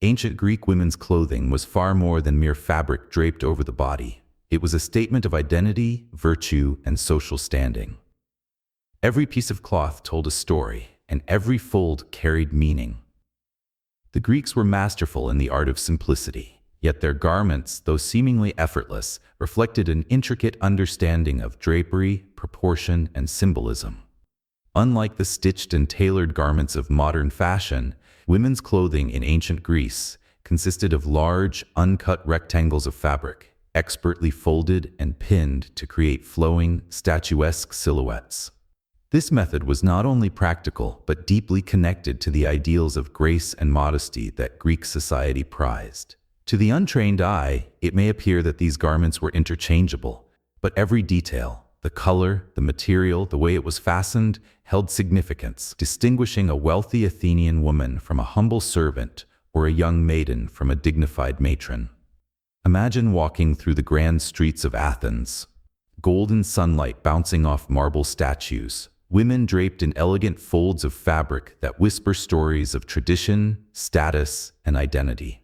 Ancient Greek women's clothing was far more than mere fabric draped over the body. It was a statement of identity, virtue, and social standing. Every piece of cloth told a story, and every fold carried meaning. The Greeks were masterful in the art of simplicity, yet their garments, though seemingly effortless, reflected an intricate understanding of drapery, proportion, and symbolism. Unlike the stitched and tailored garments of modern fashion, women's clothing in ancient Greece consisted of large, uncut rectangles of fabric, expertly folded and pinned to create flowing, statuesque silhouettes. This method was not only practical, but deeply connected to the ideals of grace and modesty that Greek society prized. To the untrained eye, it may appear that these garments were interchangeable, but every detail, the color, the material, the way it was fastened, held significance, distinguishing a wealthy Athenian woman from a humble servant or a young maiden from a dignified matron. Imagine walking through the grand streets of Athens, golden sunlight bouncing off marble statues, women draped in elegant folds of fabric that whisper stories of tradition, status, and identity.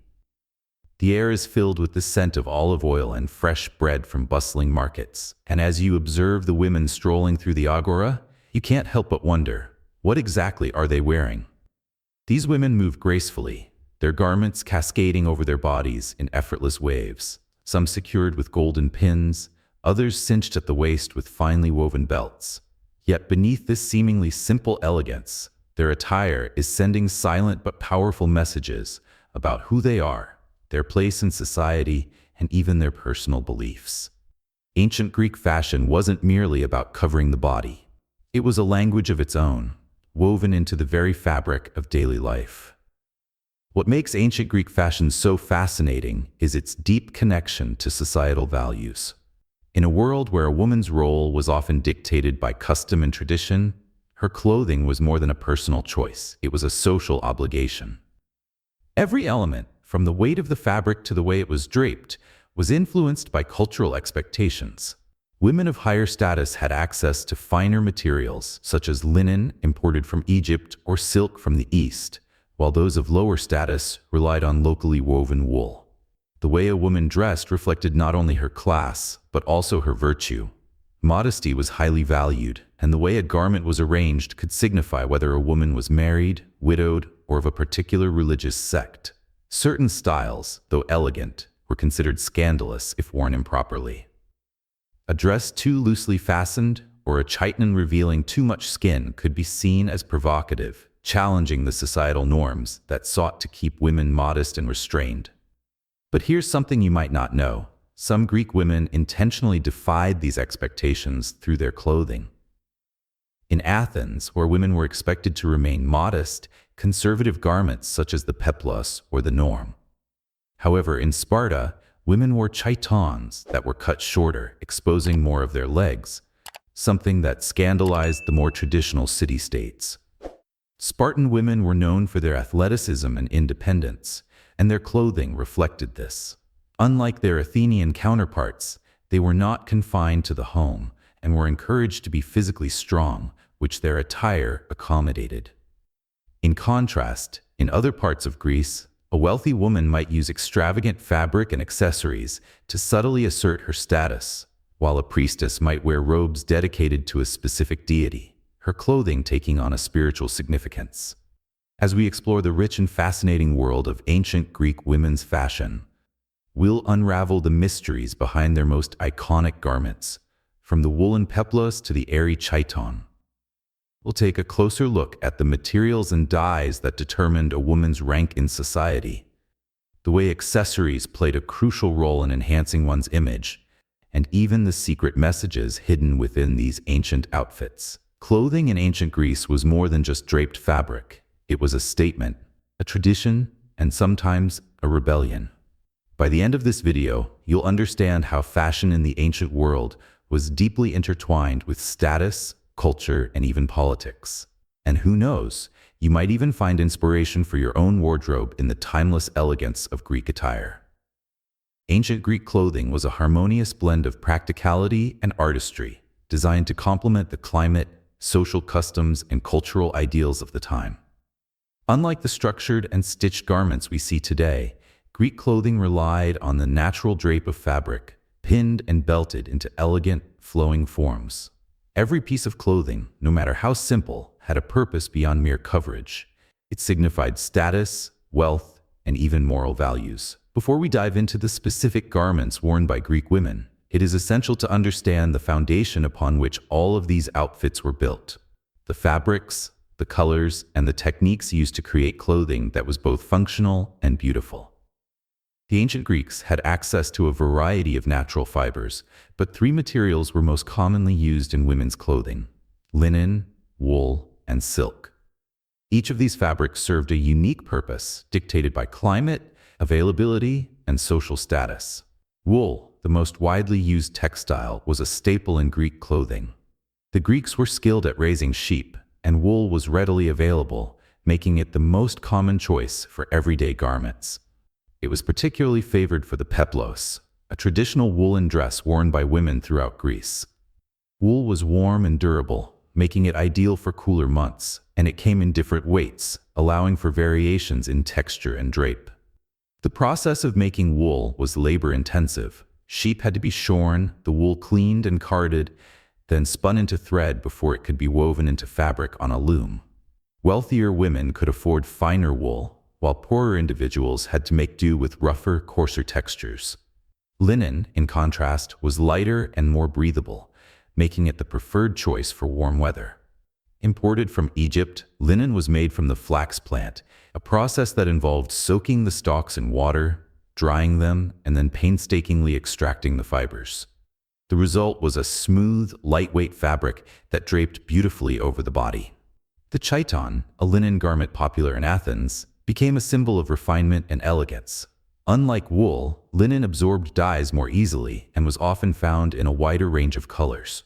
The air is filled with the scent of olive oil and fresh bread from bustling markets, and as you observe the women strolling through the agora, you can't help but wonder, what exactly are they wearing? These women move gracefully, their garments cascading over their bodies in effortless waves, some secured with golden pins, others cinched at the waist with finely woven belts. Yet beneath this seemingly simple elegance, their attire is sending silent but powerful messages about who they are, their place in society, and even their personal beliefs. Ancient Greek fashion wasn't merely about covering the body. It was a language of its own, woven into the very fabric of daily life. What makes ancient Greek fashion so fascinating is its deep connection to societal values. In a world where a woman's role was often dictated by custom and tradition, her clothing was more than a personal choice. It was a social obligation. Every element, from the weight of the fabric to the way it was draped, was influenced by cultural expectations. Women of higher status had access to finer materials, such as linen imported from Egypt or silk from the East, while those of lower status relied on locally woven wool. The way a woman dressed reflected not only her class, but also her virtue. Modesty was highly valued, and the way a garment was arranged could signify whether a woman was married, widowed, or of a particular religious sect. Certain styles, though elegant, were considered scandalous if worn improperly. A dress too loosely fastened, or a chiton revealing too much skin could be seen as provocative, challenging the societal norms that sought to keep women modest and restrained. But here's something you might not know. Some Greek women intentionally defied these expectations through their clothing. In Athens, where women were expected to remain modest, conservative garments such as the peplos were the norm. However, in Sparta, women wore chitons that were cut shorter, exposing more of their legs, something that scandalized the more traditional city-states. Spartan women were known for their athleticism and independence, and their clothing reflected this. Unlike their Athenian counterparts, they were not confined to the home and were encouraged to be physically strong, which their attire accommodated. In contrast, in other parts of Greece, a wealthy woman might use extravagant fabric and accessories to subtly assert her status, while a priestess might wear robes dedicated to a specific deity, her clothing taking on a spiritual significance. As we explore the rich and fascinating world of ancient Greek women's fashion, we'll unravel the mysteries behind their most iconic garments, from the woolen peplos to the airy chiton. We'll take a closer look at the materials and dyes that determined a woman's rank in society, the way accessories played a crucial role in enhancing one's image, and even the secret messages hidden within these ancient outfits. Clothing in ancient Greece was more than just draped fabric. It was a statement, a tradition, and sometimes a rebellion. By the end of this video, you'll understand how fashion in the ancient world was deeply intertwined with status, culture, and even politics. And who knows, you might even find inspiration for your own wardrobe in the timeless elegance of Greek attire. Ancient Greek clothing was a harmonious blend of practicality and artistry, designed to complement the climate, social customs, and cultural ideals of the time. Unlike the structured and stitched garments we see today, Greek clothing relied on the natural drape of fabric, pinned and belted into elegant, flowing forms. Every piece of clothing, no matter how simple, had a purpose beyond mere coverage. It signified status, wealth, and even moral values. Before we dive into the specific garments worn by Greek women, it is essential to understand the foundation upon which all of these outfits were built. The fabrics, the colors, and the techniques used to create clothing that was both functional and beautiful. The ancient Greeks had access to a variety of natural fibers, but three materials were most commonly used in women's clothing: linen, wool, and silk. Each of these fabrics served a unique purpose, dictated by climate, availability, and social status. Wool, the most widely used textile, was a staple in Greek clothing. The Greeks were skilled at raising sheep, and wool was readily available, making it the most common choice for everyday garments. It was particularly favored for the peplos, a traditional woolen dress worn by women throughout Greece. Wool was warm and durable, making it ideal for cooler months, and it came in different weights, allowing for variations in texture and drape. The process of making wool was labor-intensive. Sheep had to be shorn, the wool cleaned and carded, then spun into thread before it could be woven into fabric on a loom. Wealthier women could afford finer wool, while poorer individuals had to make do with rougher, coarser textures. Linen, in contrast, was lighter and more breathable, making it the preferred choice for warm weather. Imported from Egypt, linen was made from the flax plant, a process that involved soaking the stalks in water, drying them, and then painstakingly extracting the fibers. The result was a smooth, lightweight fabric that draped beautifully over the body. The chiton, a linen garment popular in Athens, became a symbol of refinement and elegance. Unlike wool, linen absorbed dyes more easily and was often found in a wider range of colors.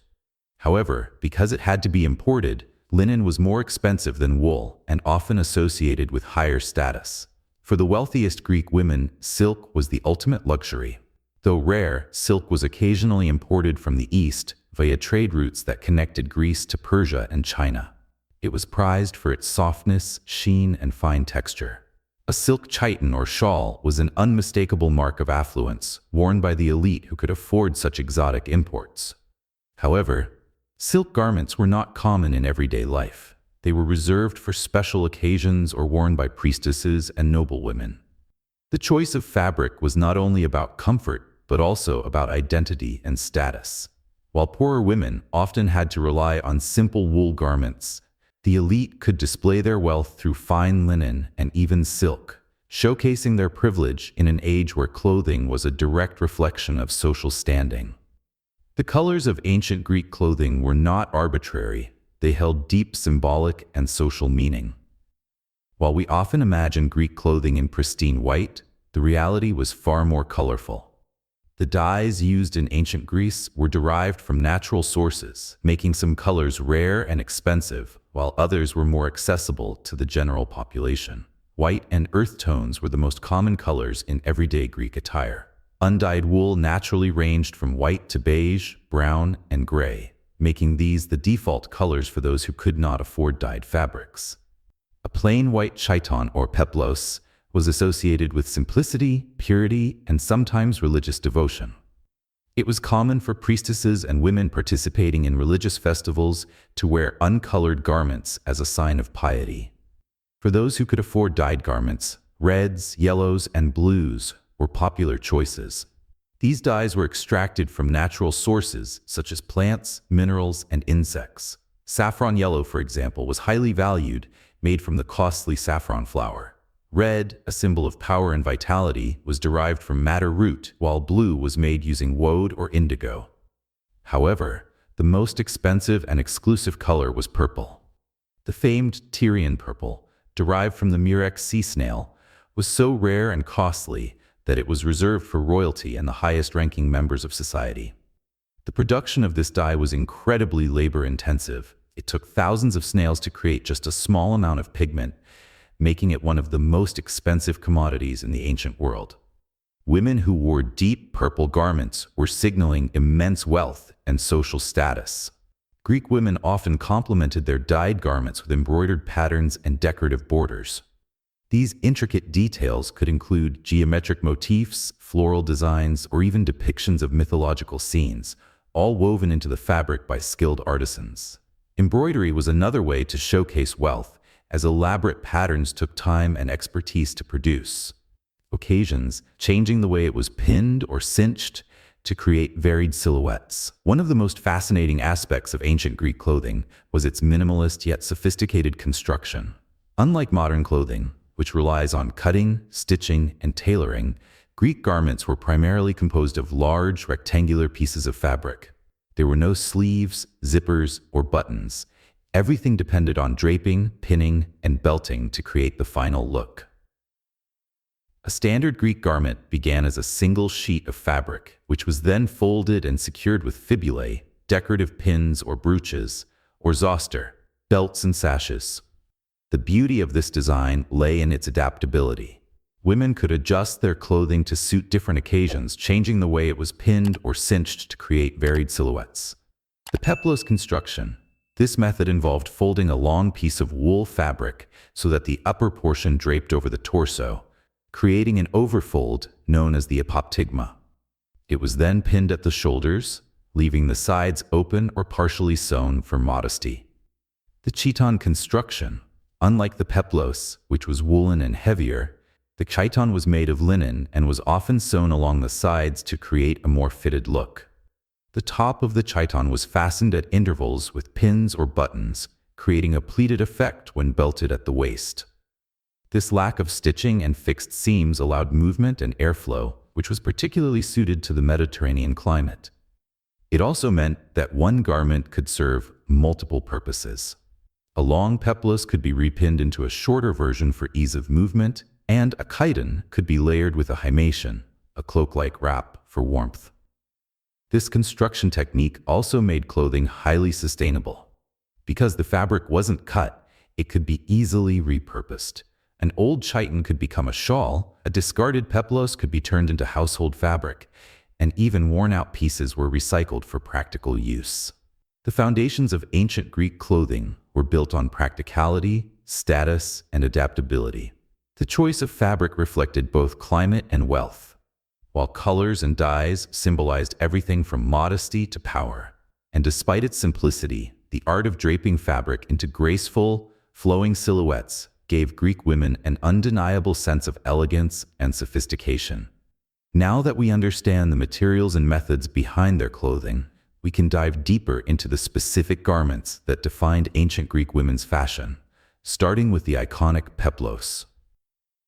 However, because it had to be imported, linen was more expensive than wool and often associated with higher status. For the wealthiest Greek women, silk was the ultimate luxury. Though rare, silk was occasionally imported from the East via trade routes that connected Greece to Persia and China. It was prized for its softness, sheen, and fine texture. A silk chiton or shawl was an unmistakable mark of affluence, worn by the elite who could afford such exotic imports. However, silk garments were not common in everyday life. They were reserved for special occasions or worn by priestesses and noblewomen. The choice of fabric was not only about comfort, but also about identity and status. While poorer women often had to rely on simple wool garments, the elite could display their wealth through fine linen and even silk, showcasing their privilege in an age where clothing was a direct reflection of social standing. The colors of ancient Greek clothing were not arbitrary. They held deep symbolic and social meaning. While we often imagine Greek clothing in pristine white, the reality was far more colorful. The dyes used in ancient Greece were derived from natural sources, making some colors rare and expensive, while others were more accessible to the general population. White and earth tones were the most common colors in everyday Greek attire. Undyed wool naturally ranged from white to beige, brown, and gray, making these the default colors for those who could not afford dyed fabrics. A plain white chiton or peplos was associated with simplicity, purity, and sometimes religious devotion. It was common for priestesses and women participating in religious festivals to wear uncolored garments as a sign of piety. For those who could afford dyed garments, reds, yellows, and blues were popular choices. These dyes were extracted from natural sources such as plants, minerals, and insects. Saffron yellow, for example, was highly valued, made from the costly saffron flower. Red, a symbol of power and vitality, was derived from madder root, while blue was made using woad or indigo. However, the most expensive and exclusive color was purple. The famed Tyrian purple, derived from the murex sea snail, was so rare and costly that it was reserved for royalty and the highest-ranking members of society. The production of this dye was incredibly labor-intensive. It took thousands of snails to create just a small amount of pigment, making it one of the most expensive commodities in the ancient world. Women who wore deep purple garments were signaling immense wealth and social status. Greek women often complemented their dyed garments with embroidered patterns and decorative borders. These intricate details could include geometric motifs, floral designs, or even depictions of mythological scenes, all woven into the fabric by skilled artisans. Embroidery was another way to showcase wealth, as elaborate patterns took time and expertise to produce. Occasions, changing the way it was pinned or cinched to create varied silhouettes. One of the most fascinating aspects of ancient Greek clothing was its minimalist yet sophisticated construction. Unlike modern clothing, which relies on cutting, stitching, and tailoring, Greek garments were primarily composed of large, rectangular pieces of fabric. There were no sleeves, zippers, or buttons. Everything depended on draping, pinning, and belting to create the final look. A standard Greek garment began as a single sheet of fabric, which was then folded and secured with fibulae, decorative pins or brooches, or zoster, belts and sashes. The beauty of this design lay in its adaptability. Women could adjust their clothing to suit different occasions, changing the way it was pinned or cinched to create varied silhouettes. The peplos construction. This method involved folding a long piece of wool fabric so that the upper portion draped over the torso, creating an overfold known as the apoptygma. It was then pinned at the shoulders, leaving the sides open or partially sewn for modesty. The chiton construction. Unlike the peplos, which was woolen and heavier, the chiton was made of linen and was often sewn along the sides to create a more fitted look. The top of the chiton was fastened at intervals with pins or buttons, creating a pleated effect when belted at the waist. This lack of stitching and fixed seams allowed movement and airflow, which was particularly suited to the Mediterranean climate. It also meant that one garment could serve multiple purposes. A long peplos could be repinned into a shorter version for ease of movement, and a chiton could be layered with a himation, a cloak-like wrap, for warmth. This construction technique also made clothing highly sustainable. Because the fabric wasn't cut, it could be easily repurposed. An old chiton could become a shawl, a discarded peplos could be turned into household fabric, and even worn-out pieces were recycled for practical use. The foundations of ancient Greek clothing were built on practicality, status, and adaptability. The choice of fabric reflected both climate and wealth, while colors and dyes symbolized everything from modesty to power. And despite its simplicity, the art of draping fabric into graceful, flowing silhouettes gave Greek women an undeniable sense of elegance and sophistication. Now that we understand the materials and methods behind their clothing, we can dive deeper into the specific garments that defined ancient Greek women's fashion, starting with the iconic peplos.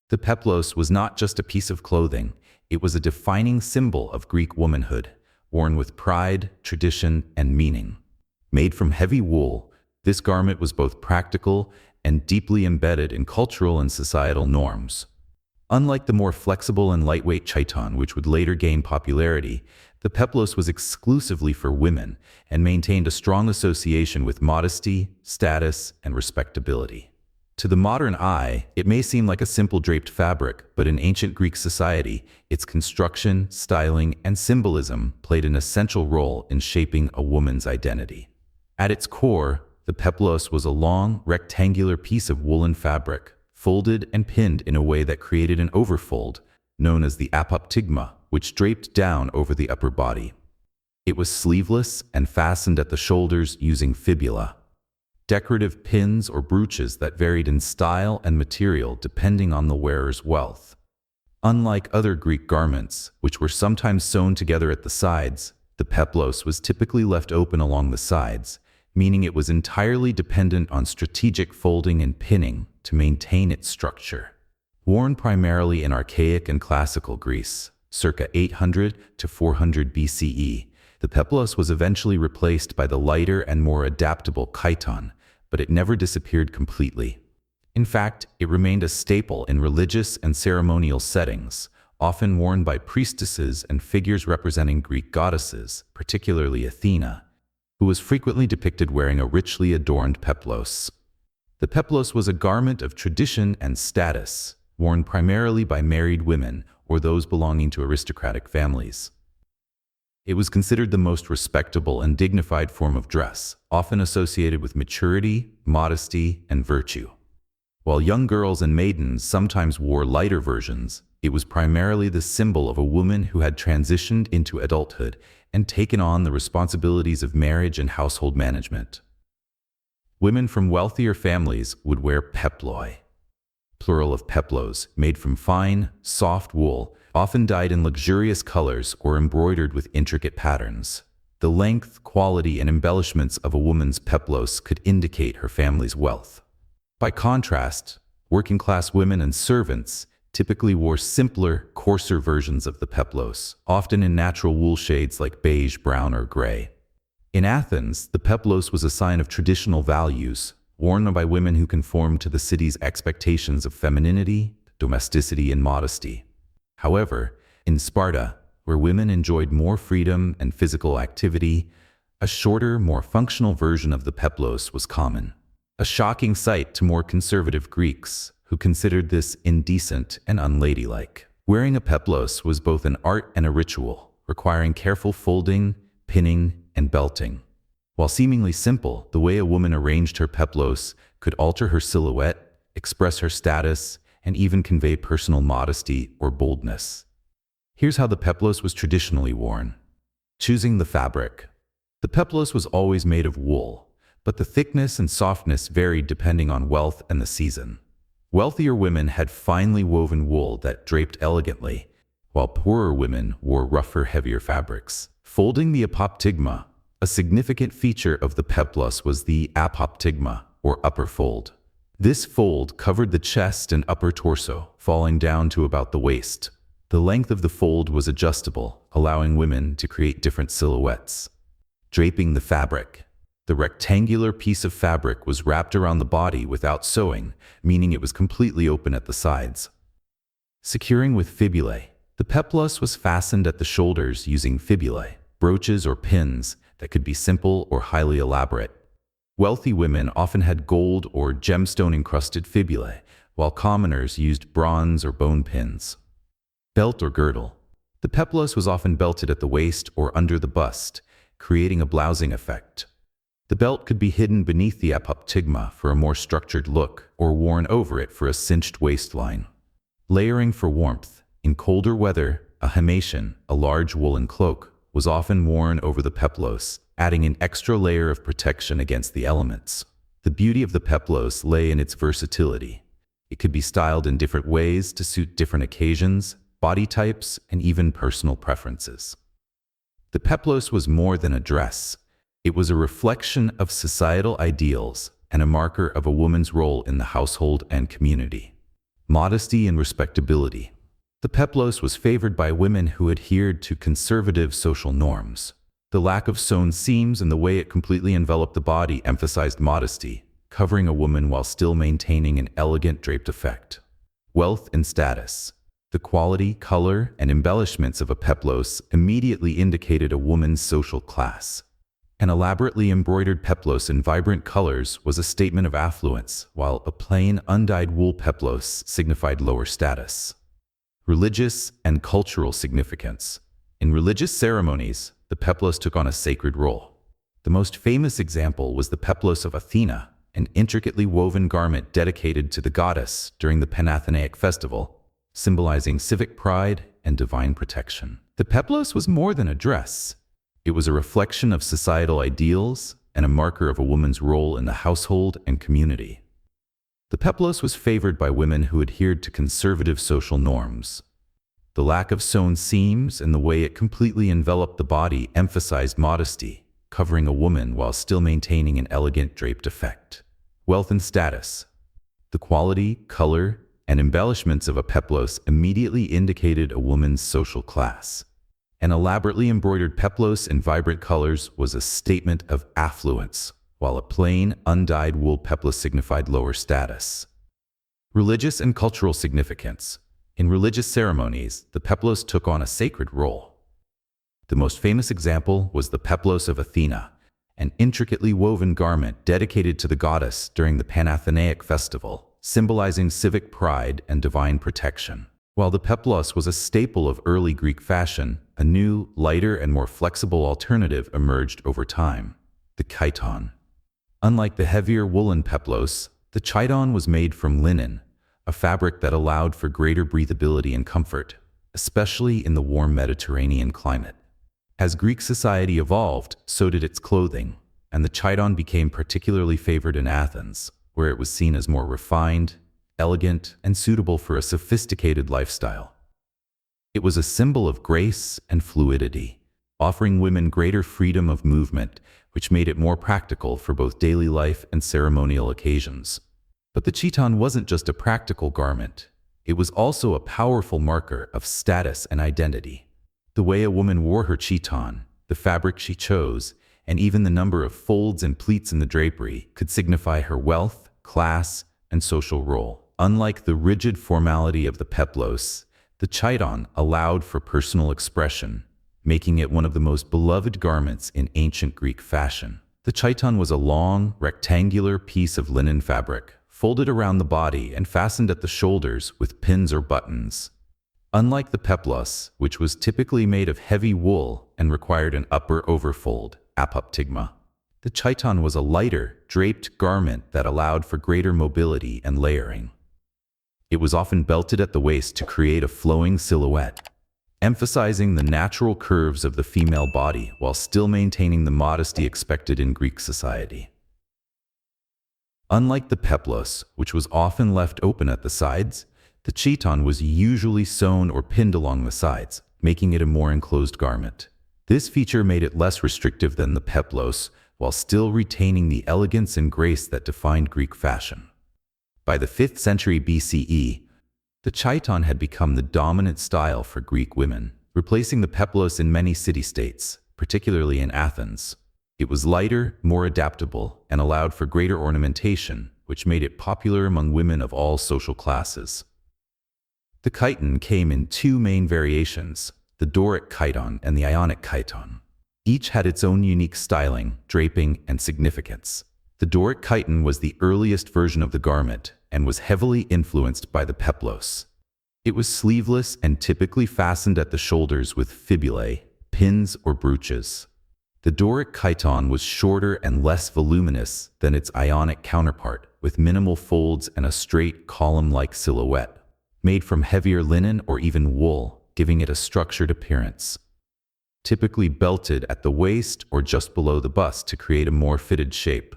The peplos was not just a piece of clothing, it was a defining symbol of Greek womanhood, worn with pride, tradition, and meaning. Made from heavy wool, this garment was both practical and deeply embedded in cultural and societal norms. Unlike the more flexible and lightweight chiton, which would later gain popularity, the peplos was exclusively for women and maintained a strong association with modesty, status, and respectability. To the modern eye, it may seem like a simple draped fabric, but in ancient Greek society, its construction, styling, and symbolism played an essential role in shaping a woman's identity. At its core, the peplos was a long, rectangular piece of woolen fabric, folded and pinned in a way that created an overfold, known as the apoptygma, which draped down over the upper body. It was sleeveless and fastened at the shoulders using fibula, decorative pins or brooches that varied in style and material depending on the wearer's wealth. Unlike other Greek garments, which were sometimes sewn together at the sides, the peplos was typically left open along the sides, meaning it was entirely dependent on strategic folding and pinning to maintain its structure. Worn primarily in archaic and classical Greece, circa 800 to 400 BCE, the peplos was eventually replaced by the lighter and more adaptable chiton, but it never disappeared completely. In fact, it remained a staple in religious and ceremonial settings, often worn by priestesses and figures representing Greek goddesses, particularly Athena, who was frequently depicted wearing a richly adorned peplos. The peplos was a garment of tradition and status, worn primarily by married women or those belonging to aristocratic families. It was considered the most respectable and dignified form of dress, often associated with maturity, modesty, and virtue. While young girls and maidens sometimes wore lighter versions, it was primarily the symbol of a woman who had transitioned into adulthood and taken on the responsibilities of marriage and household management. Women from wealthier families would wear peploi, plural of peplos, made from fine, soft wool, often dyed in luxurious colors or embroidered with intricate patterns. The length, quality, and embellishments of a woman's peplos could indicate her family's wealth. By contrast, working-class women and servants typically wore simpler, coarser versions of the peplos, often in natural wool shades like beige, brown, or gray. In Athens, the peplos was a sign of traditional values, worn by women who conformed to the city's expectations of femininity, domesticity, and modesty. However, in Sparta, where women enjoyed more freedom and physical activity, a shorter, more functional version of the peplos was common. A shocking sight to more conservative Greeks, who considered this indecent and unladylike. Wearing a peplos was both an art and a ritual, requiring careful folding, pinning, and belting. While seemingly simple, the way a woman arranged her peplos could alter her silhouette, express her status, and even convey personal modesty or boldness. Here's how the peplos was traditionally worn. Choosing the fabric. The peplos was always made of wool, but the thickness and softness varied depending on wealth and the season. Wealthier women had finely woven wool that draped elegantly, while poorer women wore rougher, heavier fabrics. Folding the apoptygma. A significant feature of the peplos was the apoptygma, or upper fold. This fold covered the chest and upper torso, falling down to about the waist. The length of the fold was adjustable, allowing women to create different silhouettes. Draping the fabric. The rectangular piece of fabric was wrapped around the body without sewing, meaning it was completely open at the sides. Securing with fibulae. The peplos was fastened at the shoulders using fibulae, brooches or pins that could be simple or highly elaborate. Wealthy women often had gold or gemstone-encrusted fibulae, while commoners used bronze or bone pins. Belt or girdle. The peplos was often belted at the waist or under the bust, creating a blousing effect. The belt could be hidden beneath the apoptygma for a more structured look, or worn over it for a cinched waistline. Layering for warmth. In colder weather, a himation, a large woolen cloak, was often worn over the peplos, adding an extra layer of protection against the elements. The beauty of the peplos lay in its versatility. It could be styled in different ways to suit different occasions, body types, and even personal preferences. The peplos was more than a dress. It was a reflection of societal ideals and a marker of a woman's role in the household and community. Modesty and respectability. The peplos was favored by women who adhered to conservative social norms. The lack of sewn seams and the way it completely enveloped the body emphasized modesty, covering a woman while still maintaining an elegant draped effect. Wealth and status. The quality, color, and embellishments of a peplos immediately indicated a woman's social class. An elaborately embroidered peplos in vibrant colors was a statement of affluence, while a plain, undyed wool peplos signified lower status. Religious and cultural significance. In religious ceremonies, the peplos took on a sacred role. The most famous example was the peplos of Athena, an intricately woven garment dedicated to the goddess during the Panathenaic festival, symbolizing civic pride and divine protection. The peplos was more than a dress. It was a reflection of societal ideals and a marker of a woman's role in the household and community. The peplos was favored by women who adhered to conservative social norms. The lack of sewn seams and the way it completely enveloped the body emphasized modesty, covering a woman while still maintaining an elegant draped effect. Wealth and status. The quality, color, and embellishments of a peplos immediately indicated a woman's social class. An elaborately embroidered peplos in vibrant colors was a statement of affluence, while a plain, undyed wool peplos signified lower status. Religious and cultural significance. In religious ceremonies, the peplos took on a sacred role. The most famous example was the peplos of Athena, an intricately woven garment dedicated to the goddess during the Panathenaic festival, symbolizing civic pride and divine protection. While the peplos was a staple of early Greek fashion, a new, lighter, and more flexible alternative emerged over time: the chiton. Unlike the heavier woolen peplos, The chiton was made from linen, a fabric that allowed for greater breathability and comfort, especially in the warm Mediterranean climate. As Greek society evolved, so did its clothing, and the chiton became particularly favored in Athens, where it was seen as more refined, elegant, and suitable for a sophisticated lifestyle. It was a symbol of grace and fluidity, offering women greater freedom of movement, which made it more practical for both daily life and ceremonial occasions. But the chiton wasn't just a practical garment. It was also a powerful marker of status and identity. The way a woman wore her chiton, the fabric she chose, and even the number of folds and pleats in the drapery could signify her wealth, class, and social role. Unlike the rigid formality of the peplos, the chiton allowed for personal expression, making it one of the most beloved garments in ancient Greek fashion. The chiton was a long, rectangular piece of linen fabric, folded around the body and fastened at the shoulders with pins or buttons. Unlike the peplos, which was typically made of heavy wool and required an upper overfold, apoptygma, the chiton was a lighter, draped garment that allowed for greater mobility and layering. It was often belted at the waist to create a flowing silhouette, emphasizing the natural curves of the female body while still maintaining the modesty expected in Greek society. Unlike the peplos, which was often left open at the sides, the chiton was usually sewn or pinned along the sides, making it a more enclosed garment. This feature made it less restrictive than the peplos, while still retaining the elegance and grace that defined Greek fashion. By the 5th century BCE, the chiton had become the dominant style for Greek women, replacing the peplos in many city-states, particularly in Athens. It was lighter, more adaptable, and allowed for greater ornamentation, which made it popular among women of all social classes. The chiton came in two main variations, the Doric chiton and the Ionic chiton. Each had its own unique styling, draping, and significance. The Doric chiton was the earliest version of the garment and was heavily influenced by the peplos. It was sleeveless and typically fastened at the shoulders with fibulae, pins, or brooches. The Doric chiton was shorter and less voluminous than its Ionic counterpart, with minimal folds and a straight, column-like silhouette, made from heavier linen or even wool, giving it a structured appearance. Typically belted at the waist or just below the bust to create a more fitted shape.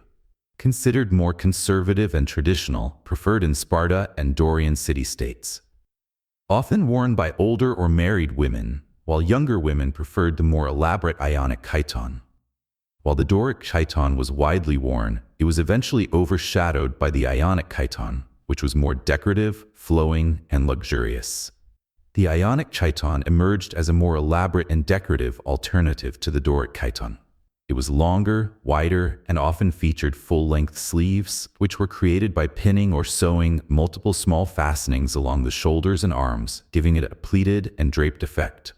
Considered more conservative and traditional, preferred in Sparta and Dorian city-states. Often worn by older or married women, while younger women preferred the more elaborate Ionic chiton. While the Doric chiton was widely worn, it was eventually overshadowed by the Ionic chiton, which was more decorative, flowing, and luxurious. The Ionic chiton emerged as a more elaborate and decorative alternative to the Doric chiton. It was longer, wider, and often featured full-length sleeves, which were created by pinning or sewing multiple small fastenings along the shoulders and arms, giving it a pleated and draped effect.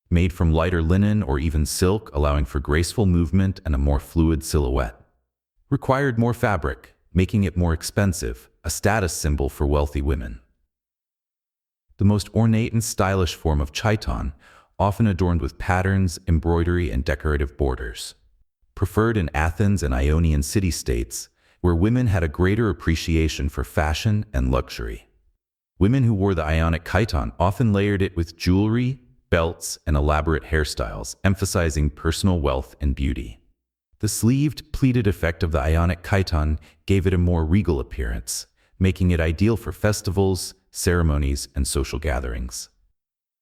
Made from lighter linen or even silk, allowing for graceful movement and a more fluid silhouette. Required more fabric, making it more expensive, a status symbol for wealthy women. The most ornate and stylish form of chiton, often adorned with patterns, embroidery, and decorative borders. Preferred in Athens and Ionian city-states, where women had a greater appreciation for fashion and luxury. Women who wore the Ionic chiton often layered it with jewelry, belts, and elaborate hairstyles, emphasizing personal wealth and beauty. The sleeved, pleated effect of the Ionic chiton gave it a more regal appearance, making it ideal for festivals, ceremonies, and social gatherings.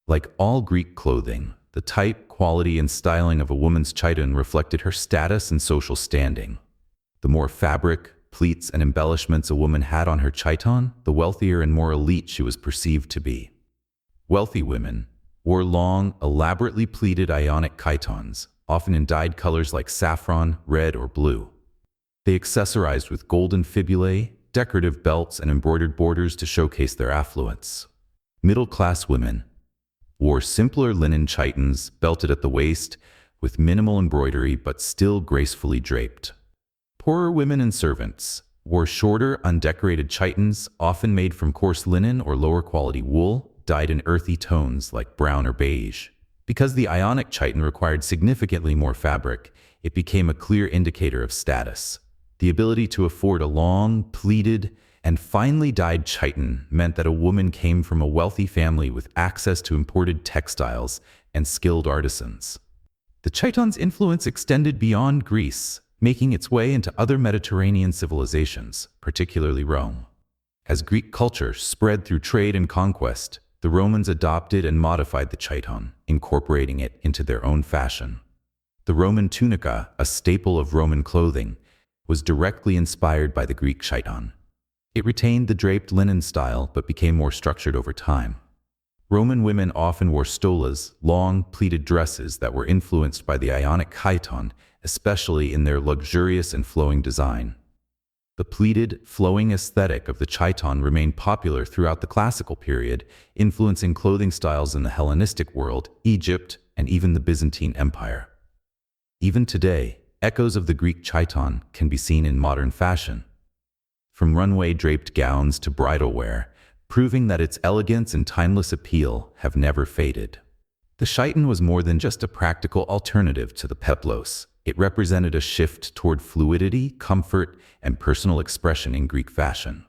Like all Greek clothing, the type, quality, and styling of a woman's chiton reflected her status and social standing. The more fabric, pleats, and embellishments a woman had on her chiton, the wealthier and more elite she was perceived to be. Wealthy women wore long, elaborately pleated Ionic chitons, often in dyed colors like saffron, red, or blue. They accessorized with golden fibulae, decorative belts, and embroidered borders to showcase their affluence. Middle-class women wore simpler linen chitons belted at the waist with minimal embroidery but still gracefully draped. Poorer women and servants wore shorter, undecorated chitons, often made from coarse linen or lower-quality wool, dyed in earthy tones like brown or beige. Because the Ionic chiton required significantly more fabric, it became a clear indicator of status. The ability to afford a long, pleated, and finely dyed chiton meant that a woman came from a wealthy family with access to imported textiles and skilled artisans. The chiton's influence extended beyond Greece, making its way into other Mediterranean civilizations, particularly Rome. As Greek culture spread through trade and conquest, the Romans adopted and modified the chiton, incorporating it into their own fashion. The Roman tunica, a staple of Roman clothing, was directly inspired by the Greek chiton. It retained the draped linen style but became more structured over time. Roman women often wore stolas, long, pleated dresses that were influenced by the Ionic chiton, especially in their luxurious and flowing design. The pleated, flowing aesthetic of the chiton remained popular throughout the classical period, influencing clothing styles in the Hellenistic world, Egypt, and even the Byzantine Empire. Even today, echoes of the Greek chiton can be seen in modern fashion, from runway-draped gowns to bridal wear, proving that its elegance and timeless appeal have never faded. The chiton was more than just a practical alternative to the peplos. It represented a shift toward fluidity, comfort, and personal expression in Greek fashion.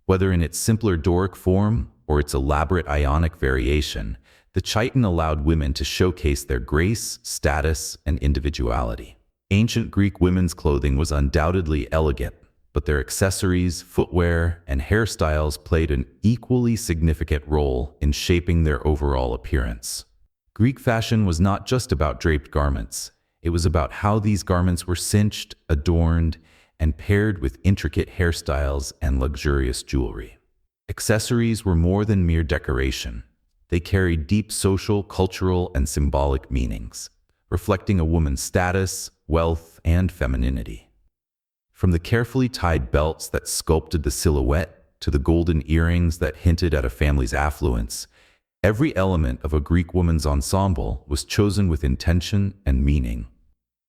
Whether in its simpler Doric form or its elaborate Ionic variation, the chiton allowed women to showcase their grace, status, and individuality. Ancient Greek women's clothing was undoubtedly elegant, but their accessories, footwear, and hairstyles played an equally significant role in shaping their overall appearance. Greek fashion was not just about draped garments. It was about how these garments were cinched, adorned, and paired with intricate hairstyles and luxurious jewelry. Accessories were more than mere decoration. They carried deep social, cultural, and symbolic meanings, reflecting a woman's status, wealth, and femininity. From the carefully tied belts that sculpted the silhouette to the golden earrings that hinted at a family's affluence, every element of a Greek woman's ensemble was chosen with intention and meaning.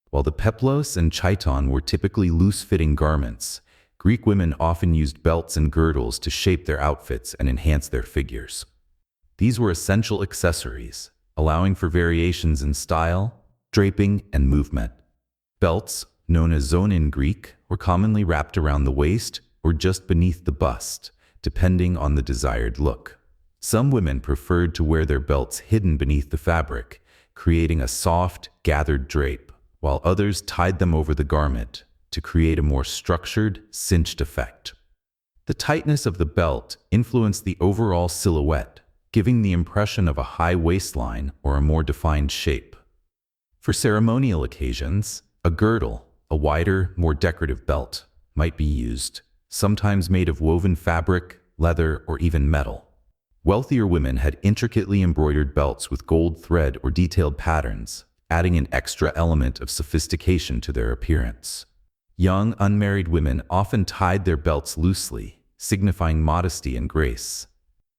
While the peplos and chiton were typically loose-fitting garments, Greek women often used belts and girdles to shape their outfits and enhance their figures. These were essential accessories, allowing for variations in style, draping, and movement. Belts, known as zone in Greek, were commonly wrapped around the waist or just beneath the bust, depending on the desired look. Some women preferred to wear their belts hidden beneath the fabric, creating a soft, gathered drape, while others tied them over the garment to create a more structured, cinched effect. The tightness of the belt influenced the overall silhouette, giving the impression of a high waistline or a more defined shape. For ceremonial occasions, a girdle, a wider, more decorative belt, might be used, sometimes made of woven fabric, leather, or even metal. Wealthier women had intricately embroidered belts with gold thread or detailed patterns, adding an extra element of sophistication to their appearance. Young, unmarried women often tied their belts loosely, signifying modesty and grace.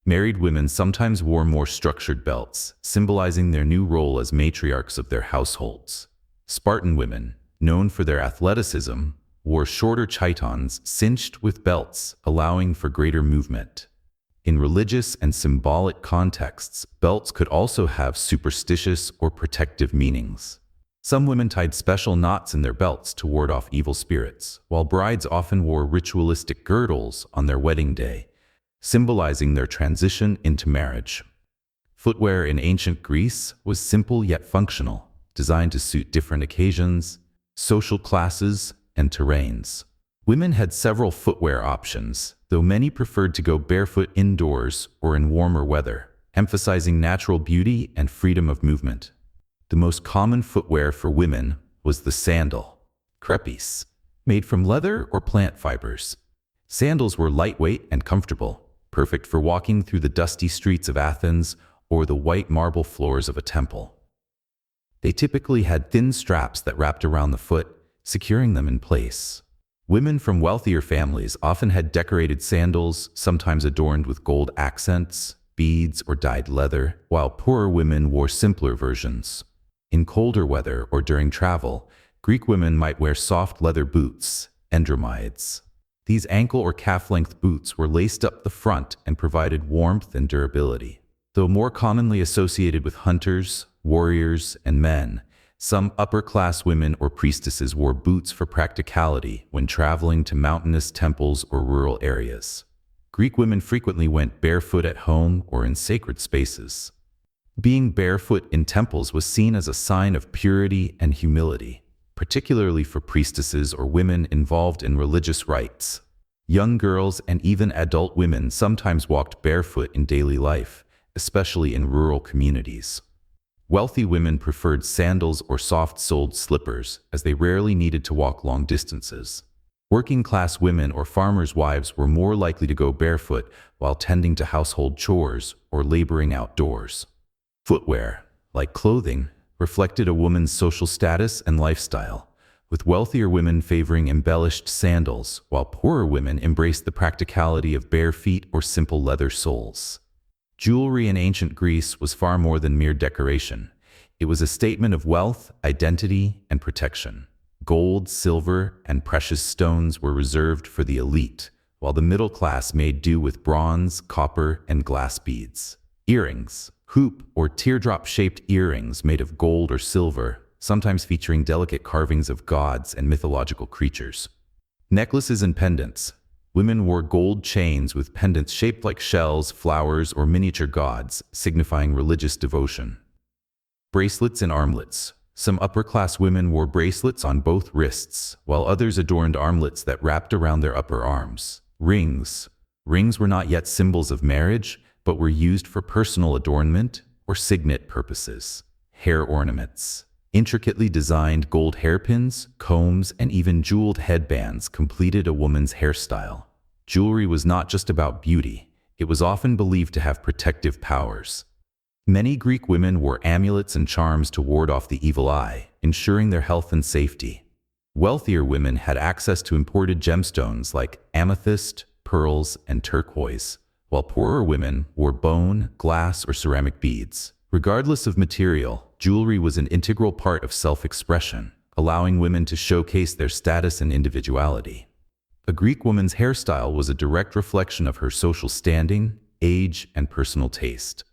Married women sometimes wore more structured belts, symbolizing their new role as matriarchs of their households. Spartan women, known for their athleticism, wore shorter chitons cinched with belts, allowing for greater movement. In religious and symbolic contexts, belts could also have superstitious or protective meanings. Some women tied special knots in their belts to ward off evil spirits, while brides often wore ritualistic girdles on their wedding day, symbolizing their transition into marriage. Footwear in ancient Greece was simple yet functional, designed to suit different occasions, social classes, and terrains. Women had several footwear options, though many preferred to go barefoot indoors or in warmer weather, emphasizing natural beauty and freedom of movement. The most common footwear for women was the sandal, crepes, made from leather or plant fibers. Sandals were lightweight and comfortable, perfect for walking through the dusty streets of Athens or the white marble floors of a temple. They typically had thin straps that wrapped around the foot, securing them in place. Women from wealthier families often had decorated sandals, sometimes adorned with gold accents, beads, or dyed leather, while poorer women wore simpler versions. In colder weather or during travel, Greek women might wear soft leather boots, endromides. These ankle or calf-length boots were laced up the front and provided warmth and durability. Though more commonly associated with hunters, warriors, and men, Some upper-class women or priestesses wore boots for practicality when traveling to mountainous temples or rural areas. Greek women frequently went barefoot at home or in sacred spaces. Being barefoot in temples was seen as a sign of purity and humility, particularly for priestesses or women involved in religious rites. Young girls and even adult women sometimes walked barefoot in daily life, especially in rural communities. Wealthy women preferred sandals or soft-soled slippers, as they rarely needed to walk long distances. Working-class women or farmers' wives were more likely to go barefoot while tending to household chores or laboring outdoors. Footwear, like clothing, reflected a woman's social status and lifestyle, with wealthier women favoring embellished sandals, while poorer women embraced the practicality of bare feet or simple leather soles. Jewelry in ancient Greece was far more than mere decoration. It was a statement of wealth, identity, and protection. Gold, silver, and precious stones were reserved for the elite, while the middle class made do with bronze, copper, and glass beads. Earrings, hoop or teardrop-shaped earrings made of gold or silver, sometimes featuring delicate carvings of gods and mythological creatures. Necklaces and pendants. Women wore gold chains with pendants shaped like shells, flowers, or miniature gods, signifying religious devotion. Bracelets and armlets. Some upper-class women wore bracelets on both wrists, while others adorned armlets that wrapped around their upper arms. Rings. Rings were not yet symbols of marriage, but were used for personal adornment or signet purposes. Hair ornaments. Intricately designed gold hairpins, combs, and even jeweled headbands completed a woman's hairstyle. Jewelry was not just about beauty. It was often believed to have protective powers. Many Greek women wore amulets and charms to ward off the evil eye, ensuring their health and safety. Wealthier women had access to imported gemstones like amethyst, pearls, and turquoise, while poorer women wore bone, glass, or ceramic beads. Regardless of material, jewelry was an integral part of self-expression, allowing women to showcase their status and individuality. A Greek woman's hairstyle was a direct reflection of her social standing, age, and personal taste.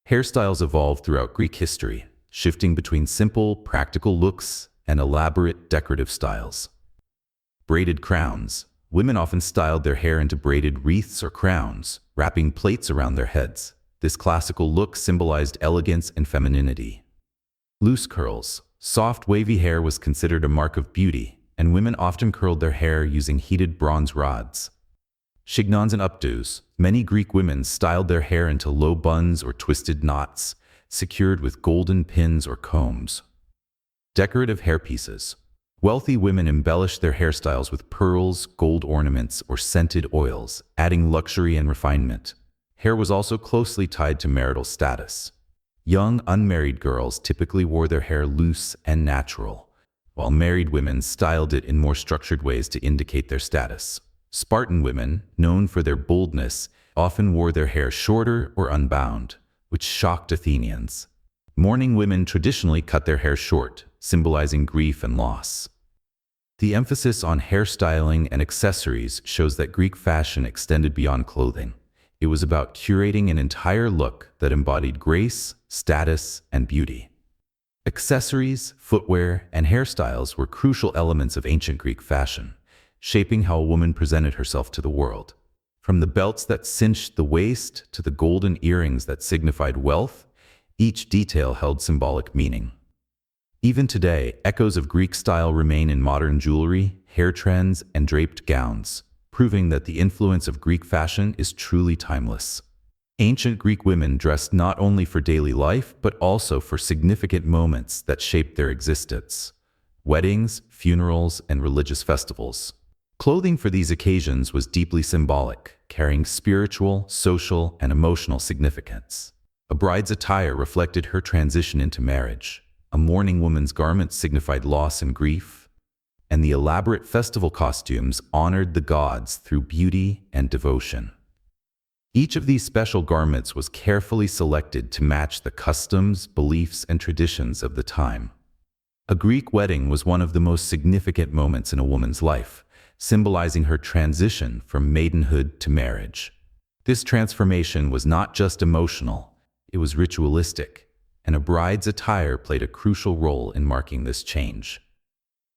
Hairstyles evolved throughout Greek history, shifting between simple, practical looks and elaborate, decorative styles. Braided crowns. Women often styled their hair into braided wreaths or crowns, wrapping plaits around their heads. This classical look symbolized elegance and femininity. Loose curls. Soft, wavy hair was considered a mark of beauty, and women often curled their hair using heated bronze rods. Chignons and updos. Many Greek women styled their hair into low buns or twisted knots, secured with golden pins or combs. Decorative hairpieces. Wealthy women embellished their hairstyles with pearls, gold ornaments, or scented oils, adding luxury and refinement. Hair was also closely tied to marital status. Young, unmarried girls typically wore their hair loose and natural, while married women styled it in more structured ways to indicate their status. Spartan women, known for their boldness, often wore their hair shorter or unbound, which shocked Athenians. Mourning women traditionally cut their hair short, symbolizing grief and loss. The emphasis on hairstyling and accessories shows that Greek fashion extended beyond clothing. It was about curating an entire look that embodied grace, status, and beauty. Accessories, footwear, and hairstyles were crucial elements of ancient Greek fashion, shaping how a woman presented herself to the world. From the belts that cinched the waist to the golden earrings that signified wealth, each detail held symbolic meaning. Even today, echoes of Greek style remain in modern jewelry, hair trends, and draped gowns, proving that the influence of Greek fashion is truly timeless. Ancient Greek women dressed not only for daily life, but also for significant moments that shaped their existence: weddings, funerals, and religious festivals. Clothing for these occasions was deeply symbolic, carrying spiritual, social, and emotional significance. A bride's attire reflected her transition into marriage. A mourning woman's garment signified loss and grief, and the elaborate festival costumes honored the gods through beauty and devotion. Each of these special garments was carefully selected to match the customs, beliefs, and traditions of the time. A Greek wedding was one of the most significant moments in a woman's life, symbolizing her transition from maidenhood to marriage. This transformation was not just emotional, it was ritualistic, and a bride's attire played a crucial role in marking this change.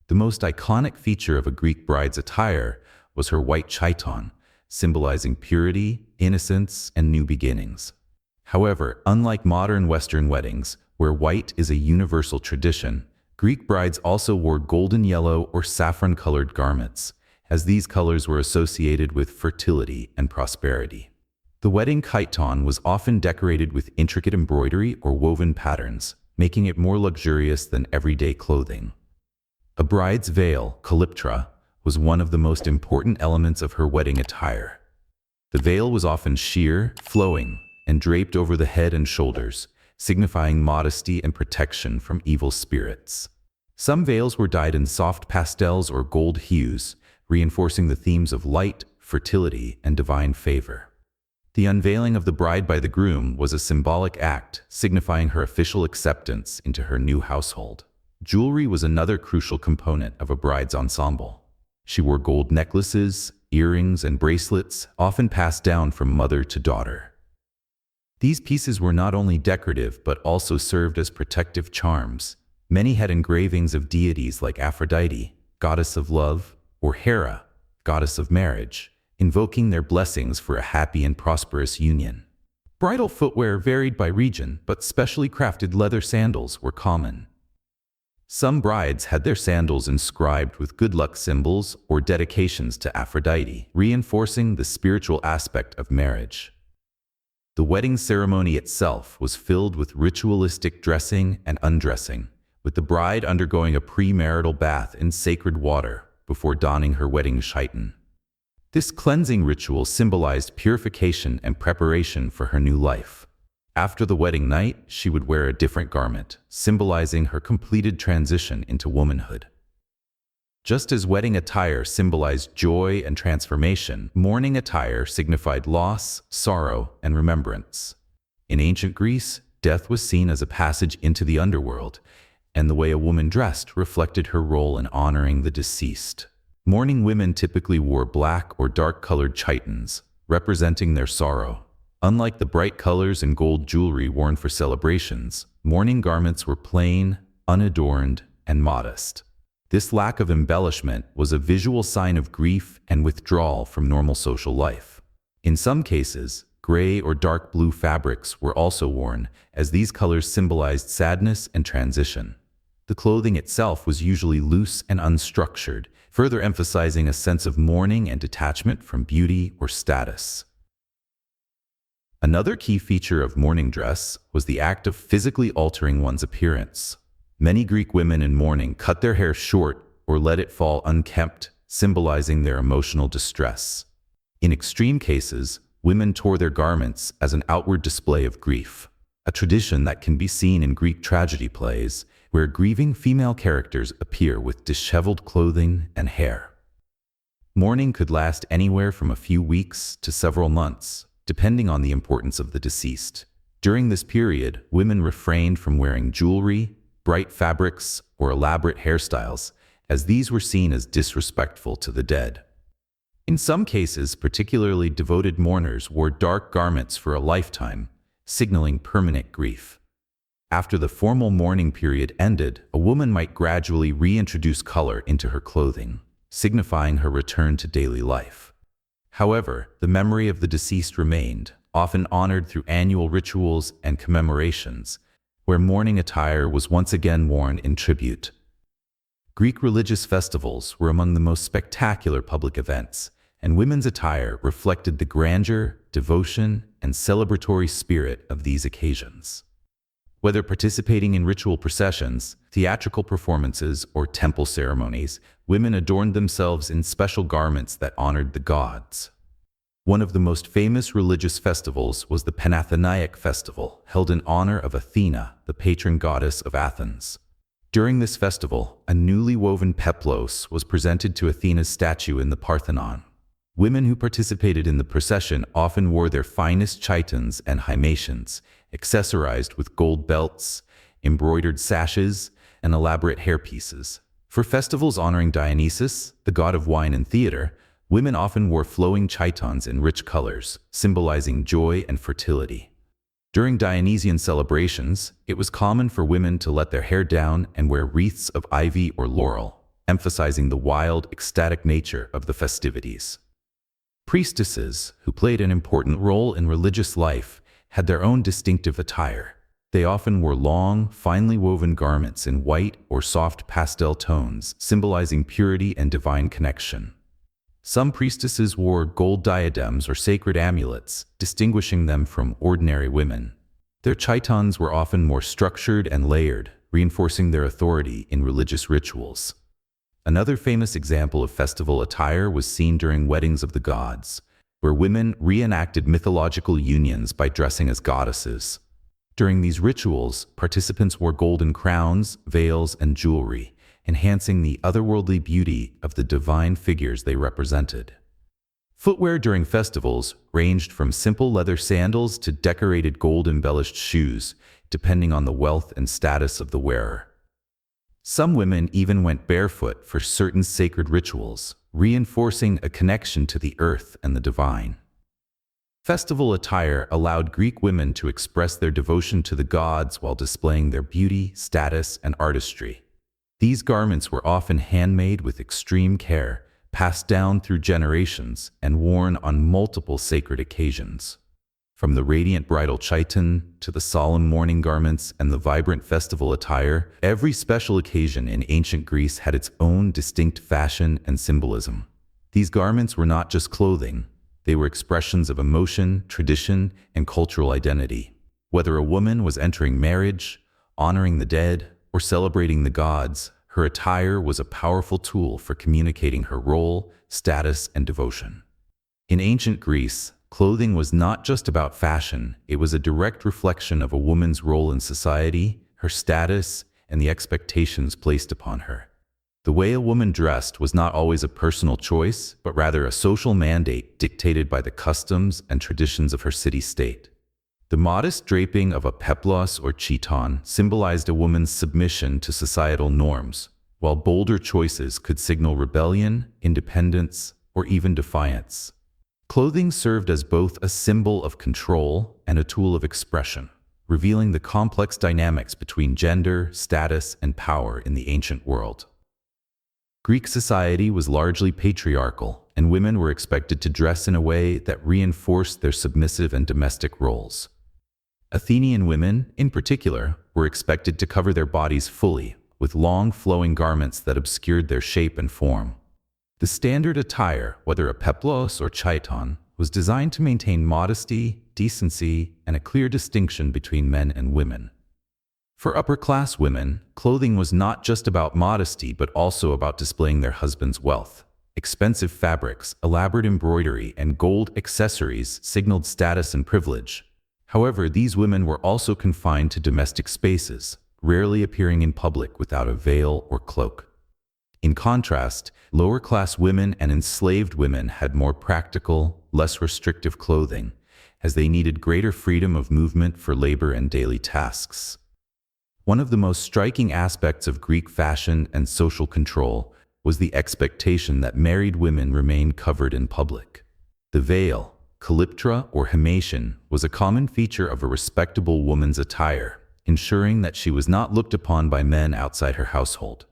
The most iconic feature of a Greek bride's attire was her white chiton, symbolizing purity, innocence, and new beginnings. However, unlike modern Western weddings, where white is a universal tradition, Greek brides also wore golden yellow or saffron-colored garments, as these colors were associated with fertility and prosperity. The wedding chiton was often decorated with intricate embroidery or woven patterns, making it more luxurious than everyday clothing. A bride's veil, calyptra, was one of the most important elements of her wedding attire. The veil was often sheer, flowing, and draped over the head and shoulders, signifying modesty and protection from evil spirits. Some veils were dyed in soft pastels or gold hues, reinforcing the themes of light, fertility, and divine favor. The unveiling of the bride by the groom was a symbolic act, signifying her official acceptance into her new household. Jewelry was another crucial component of a bride's ensemble. She wore gold necklaces, earrings, and bracelets, often passed down from mother to daughter. These pieces were not only decorative but also served as protective charms. Many had engravings of deities like Aphrodite, goddess of love, or Hera, goddess of marriage, invoking their blessings for a happy and prosperous union. Bridal footwear varied by region, but specially crafted leather sandals were common. Some brides had their sandals inscribed with good luck symbols or dedications to Aphrodite, reinforcing the spiritual aspect of marriage. The wedding ceremony itself was filled with ritualistic dressing and undressing, with the bride undergoing a premarital bath in sacred water before donning her wedding chiton. This cleansing ritual symbolized purification and preparation for her new life. After the wedding night, she would wear a different garment, symbolizing her completed transition into womanhood. Just as wedding attire symbolized joy and transformation, mourning attire signified loss, sorrow, and remembrance. In ancient Greece, death was seen as a passage into the underworld, and the way a woman dressed reflected her role in honoring the deceased. Mourning women typically wore black or dark-colored chitons, representing their sorrow. Unlike the bright colors and gold jewelry worn for celebrations, mourning garments were plain, unadorned, and modest. This lack of embellishment was a visual sign of grief and withdrawal from normal social life. In some cases, gray or dark blue fabrics were also worn, as these colors symbolized sadness and transition. The clothing itself was usually loose and unstructured, further emphasizing a sense of mourning and detachment from beauty or status. Another key feature of mourning dress was the act of physically altering one's appearance. Many Greek women in mourning cut their hair short or let it fall unkempt, symbolizing their emotional distress. In extreme cases, women tore their garments as an outward display of grief, a tradition that can be seen in Greek tragedy plays, where grieving female characters appear with disheveled clothing and hair. Mourning could last anywhere from a few weeks to several months, depending on the importance of the deceased. During this period, women refrained from wearing jewelry, bright fabrics, or elaborate hairstyles, as these were seen as disrespectful to the dead. In some cases, particularly devoted mourners wore dark garments for a lifetime, signaling permanent grief. After the formal mourning period ended, a woman might gradually reintroduce color into her clothing, signifying her return to daily life. However, the memory of the deceased remained, often honored through annual rituals and commemorations, where mourning attire was once again worn in tribute. Greek religious festivals were among the most spectacular public events, and women's attire reflected the grandeur, devotion, and celebratory spirit of these occasions. Whether participating in ritual processions, theatrical performances, or temple ceremonies, women adorned themselves in special garments that honored the gods. One of the most famous religious festivals was the Panathenaic festival, held in honor of Athena, the patron goddess of Athens. During this festival, a newly woven peplos was presented to Athena's statue in the Parthenon. Women who participated in the procession often wore their finest chitons and himatians, accessorized with gold belts, embroidered sashes, and elaborate hairpieces. For festivals honoring Dionysus, the god of wine and theater, women often wore flowing chitons in rich colors, symbolizing joy and fertility. During Dionysian celebrations, it was common for women to let their hair down and wear wreaths of ivy or laurel, emphasizing the wild, ecstatic nature of the festivities. Priestesses, who played an important role in religious life, had their own distinctive attire. They often wore long, finely woven garments in white or soft pastel tones, symbolizing purity and divine connection. Some priestesses wore gold diadems or sacred amulets, distinguishing them from ordinary women. Their chitons were often more structured and layered, reinforcing their authority in religious rituals. Another famous example of festival attire was seen during weddings of the gods, where women reenacted mythological unions by dressing as goddesses. During these rituals, participants wore golden crowns, veils, and jewelry, enhancing the otherworldly beauty of the divine figures they represented. Footwear during festivals ranged from simple leather sandals to decorated gold-embellished shoes, depending on the wealth and status of the wearer. Some women even went barefoot for certain sacred rituals, reinforcing a connection to the earth and the divine. Festival attire allowed Greek women to express their devotion to the gods while displaying their beauty, status, and artistry. These garments were often handmade with extreme care, passed down through generations, and worn on multiple sacred occasions. From the radiant bridal chiton to the solemn mourning garments and the vibrant festival attire, every special occasion in ancient Greece had its own distinct fashion and symbolism. These garments were not just clothing, they were expressions of emotion, tradition, and cultural identity. Whether a woman was entering marriage, honoring the dead, or celebrating the gods, her attire was a powerful tool for communicating her role, status, and devotion. In ancient Greece, clothing was not just about fashion, it was a direct reflection of a woman's role in society, her status, and the expectations placed upon her. The way a woman dressed was not always a personal choice, but rather a social mandate dictated by the customs and traditions of her city-state. The modest draping of a peplos or chiton symbolized a woman's submission to societal norms, while bolder choices could signal rebellion, independence, or even defiance. Clothing served as both a symbol of control and a tool of expression, revealing the complex dynamics between gender, status, and power in the ancient world. Greek society was largely patriarchal, and women were expected to dress in a way that reinforced their submissive and domestic roles. Athenian women, in particular, were expected to cover their bodies fully, with long flowing garments that obscured their shape and form. The standard attire, whether a peplos or chiton, was designed to maintain modesty, decency, and a clear distinction between men and women. For upper-class women, clothing was not just about modesty but also about displaying their husband's wealth. Expensive fabrics, elaborate embroidery, and gold accessories signaled status and privilege. However, these women were also confined to domestic spaces, rarely appearing in public without a veil or cloak. In contrast, lower-class women and enslaved women had more practical, less restrictive clothing, as they needed greater freedom of movement for labor and daily tasks. One of the most striking aspects of Greek fashion and social control was the expectation that married women remain covered in public. The veil, calyptra or himation, was a common feature of a respectable woman's attire, ensuring that she was not looked upon by men outside her household.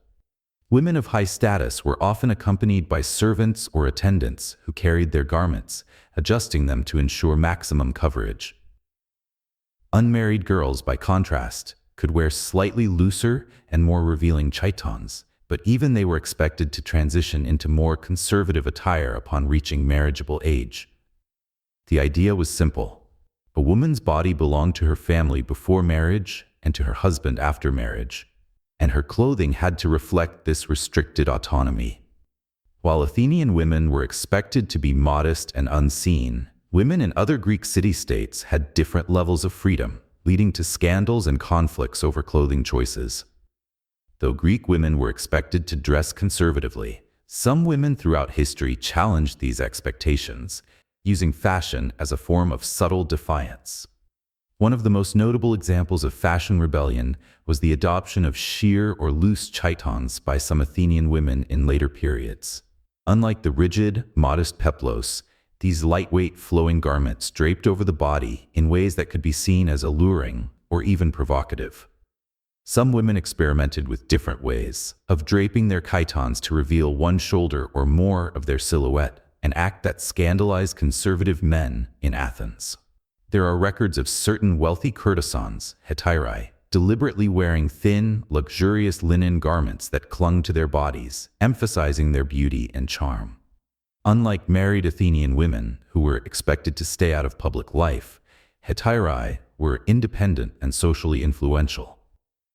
Women of high status were often accompanied by servants or attendants who carried their garments, adjusting them to ensure maximum coverage. Unmarried girls, by contrast, could wear slightly looser and more revealing chitons, but even they were expected to transition into more conservative attire upon reaching marriageable age. The idea was simple. A woman's body belonged to her family before marriage and to her husband after marriage, and her clothing had to reflect this restricted autonomy. While Athenian women were expected to be modest and unseen, women in other Greek city-states had different levels of freedom, leading to scandals and conflicts over clothing choices. Though Greek women were expected to dress conservatively, some women throughout history challenged these expectations, using fashion as a form of subtle defiance. One of the most notable examples of fashion rebellion was the adoption of sheer or loose chitons by some Athenian women in later periods. Unlike the rigid, modest peplos, These lightweight, flowing garments draped over the body in ways that could be seen as alluring or even provocative. Some women experimented with different ways of draping their chitons to reveal one shoulder or more of their silhouette, an act that scandalized conservative men in Athens. There are records of certain wealthy courtesans, hetairai, deliberately wearing thin, luxurious linen garments that clung to their bodies, emphasizing their beauty and charm. Unlike married Athenian women, who were expected to stay out of public life, hetairai were independent and socially influential,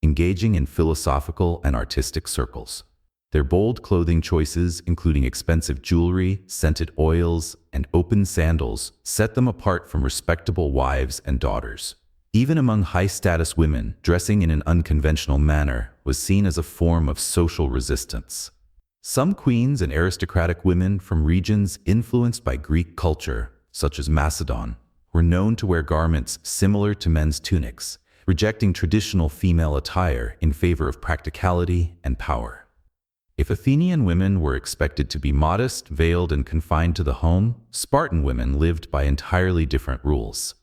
engaging in philosophical and artistic circles. Their bold clothing choices, including expensive jewelry, scented oils, and open sandals, set them apart from respectable wives and daughters. Even among high-status women, dressing in an unconventional manner was seen as a form of social resistance. Some queens and aristocratic women from regions influenced by Greek culture, such as Macedon, were known to wear garments similar to men's tunics, rejecting traditional female attire in favor of practicality and power. If Athenian women were expected to be modest, veiled, and confined to the home, Spartan women lived by entirely different rules.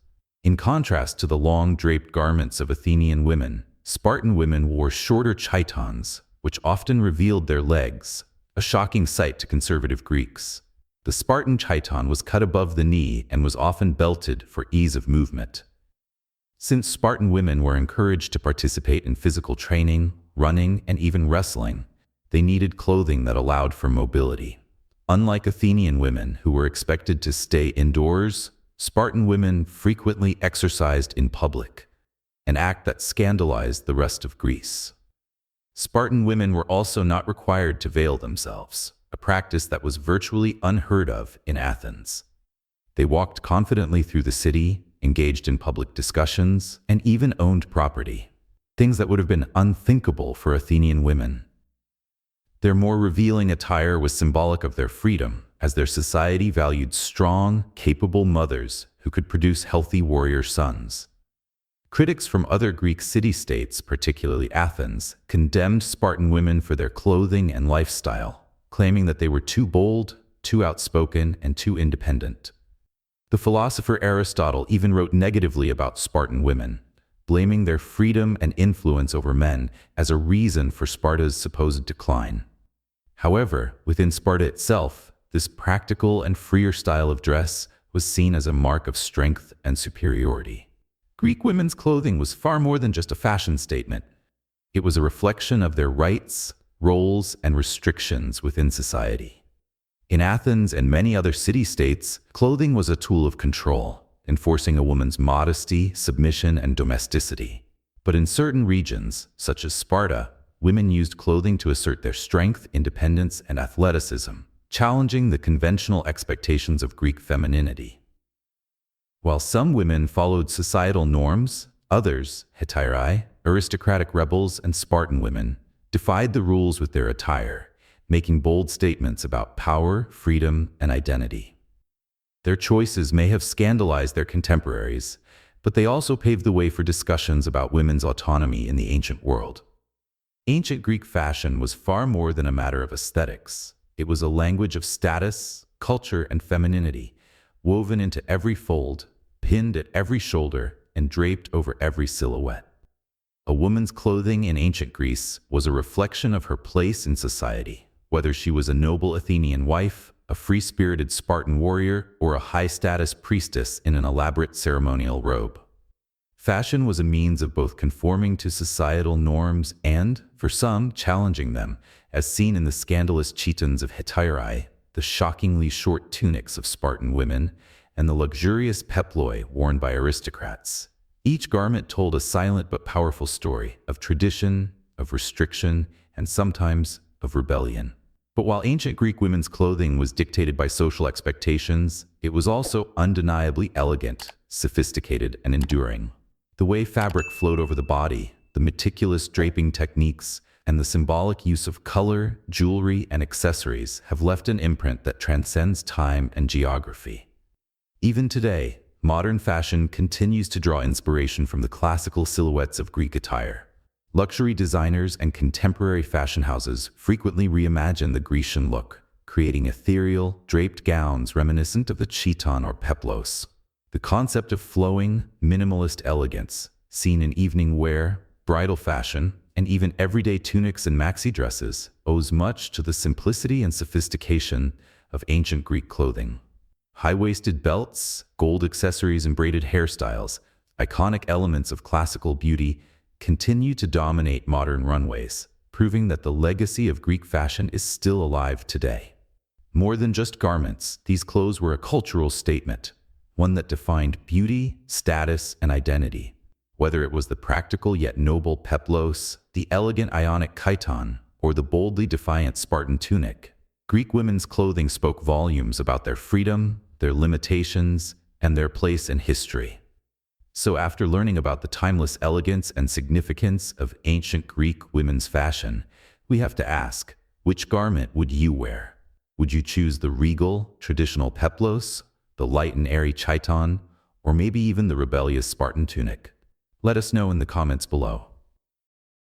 In contrast to the long draped garments of Athenian women, Spartan women wore shorter chitons, which often revealed their legs, a shocking sight to conservative Greeks. The Spartan chiton was cut above the knee and was often belted for ease of movement. Since Spartan women were encouraged to participate in physical training, running, and even wrestling, they needed clothing that allowed for mobility. Unlike Athenian women, who were expected to stay indoors, Spartan women frequently exercised in public, an act that scandalized the rest of Greece. Spartan women were also not required to veil themselves, a practice that was virtually unheard of in Athens. They walked confidently through the city, engaged in public discussions, and even owned property, things that would have been unthinkable for Athenian women. Their more revealing attire was symbolic of their freedom, as their society valued strong, capable mothers who could produce healthy warrior sons. Critics from other Greek city-states, particularly Athens, condemned Spartan women for their clothing and lifestyle, claiming that they were too bold, too outspoken, and too independent. The philosopher Aristotle even wrote negatively about Spartan women, blaming their freedom and influence over men as a reason for Sparta's supposed decline. However, within Sparta itself, this practical and freer style of dress was seen as a mark of strength and superiority. Greek women's clothing was far more than just a fashion statement. It was a reflection of their rights, roles, and restrictions within society. In Athens and many other city-states, clothing was a tool of control, enforcing a woman's modesty, submission, and domesticity. But in certain regions, such as Sparta, women used clothing to assert their strength, independence, and athleticism, challenging the conventional expectations of Greek femininity. While some women followed societal norms, others, hetairai, aristocratic rebels, and Spartan women, defied the rules with their attire, making bold statements about power, freedom, and identity. Their choices may have scandalized their contemporaries, but they also paved the way for discussions about women's autonomy in the ancient world. Ancient Greek fashion was far more than a matter of aesthetics. It was a language of status, culture, and femininity, woven into every fold, pinned at every shoulder, and draped over every silhouette. A woman's clothing in ancient Greece was a reflection of her place in society, whether she was a noble Athenian wife, a free-spirited Spartan warrior, or a high-status priestess in an elaborate ceremonial robe. Fashion was a means of both conforming to societal norms and, for some, challenging them, as seen in the scandalous chitons of hetairai, the shockingly short tunics of Spartan women, and the luxurious peploi worn by aristocrats. Each garment told a silent but powerful story of tradition, of restriction, and sometimes of rebellion. But while ancient Greek women's clothing was dictated by social expectations, it was also undeniably elegant, sophisticated, and enduring. The way fabric flowed over the body, the meticulous draping techniques, and the symbolic use of color, jewelry, and accessories have left an imprint that transcends time and geography. Even today, modern fashion continues to draw inspiration from the classical silhouettes of Greek attire. Luxury designers and contemporary fashion houses frequently reimagine the Grecian look, creating ethereal, draped gowns reminiscent of the chiton or peplos. The concept of flowing, minimalist elegance, seen in evening wear, bridal fashion, and even everyday tunics and maxi dresses, owes much to the simplicity and sophistication of ancient Greek clothing. High-waisted belts, gold accessories, and braided hairstyles, iconic elements of classical beauty, continue to dominate modern runways, proving that the legacy of Greek fashion is still alive today. More than just garments, these clothes were a cultural statement, one that defined beauty, status, and identity. Whether it was the practical yet noble peplos, the elegant Ionic chiton, or the boldly defiant Spartan tunic, Greek women's clothing spoke volumes about their freedom, their limitations, and their place in history. So after learning about the timeless elegance and significance of ancient Greek women's fashion, we have to ask, which garment would you wear? Would you choose the regal, traditional peplos, the light and airy chiton, or maybe even the rebellious Spartan tunic? Let us know in the comments below.